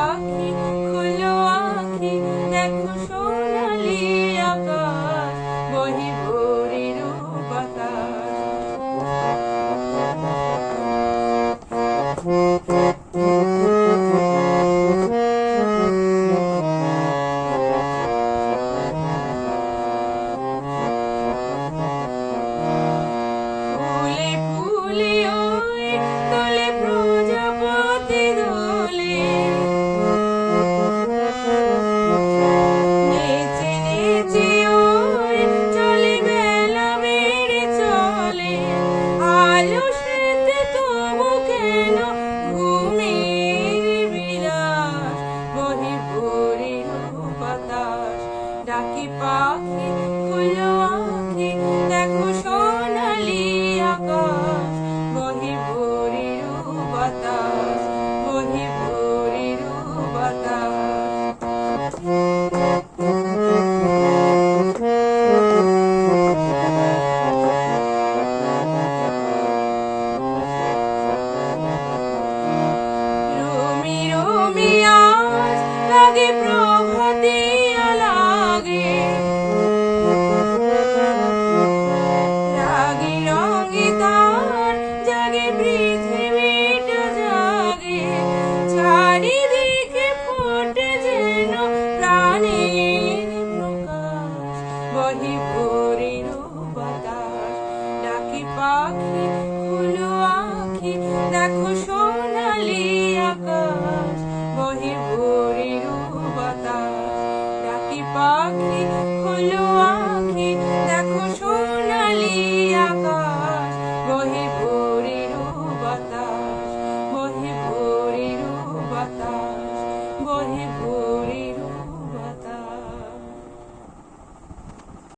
পাখি খুলো আঁখি দেখো সোনালি আকাশ বহি ভোরের বাতাস। ফুলে ফুলে ওই দোলে প্রজাপতি দোলে, নেচে নেচে ওই চলে বেলা বেড়ে চলে, আলো সেতে তবু কেন ঘুমের বিলাস বহে ভোরের বাতাস। ডাকি পাখি খুলো আঁখি দেখো সোনালি আকাশ বহে ভোরের বাতাস বহে ভোরের বাতাস। রোমি রোমি আজ লাগে প্রভাতিয়া লাগে, রাগে রঙে তার জাগে পৃথিবীটা জাগে, চারিদিকে ফোটে যেন প্রাণের প্রকাশ বহে ভোরের বাতাস। ডাকি পাখি খুলো আঁখি দেখো সোনালি আকাশ বহে ভোরের বাতাস। ডাকি পাখি খুলো আঁখি দেখো সোনালি আকাশ বহে ভোরের বাতাস বহে ভোরের বাতাস বহে ভোরের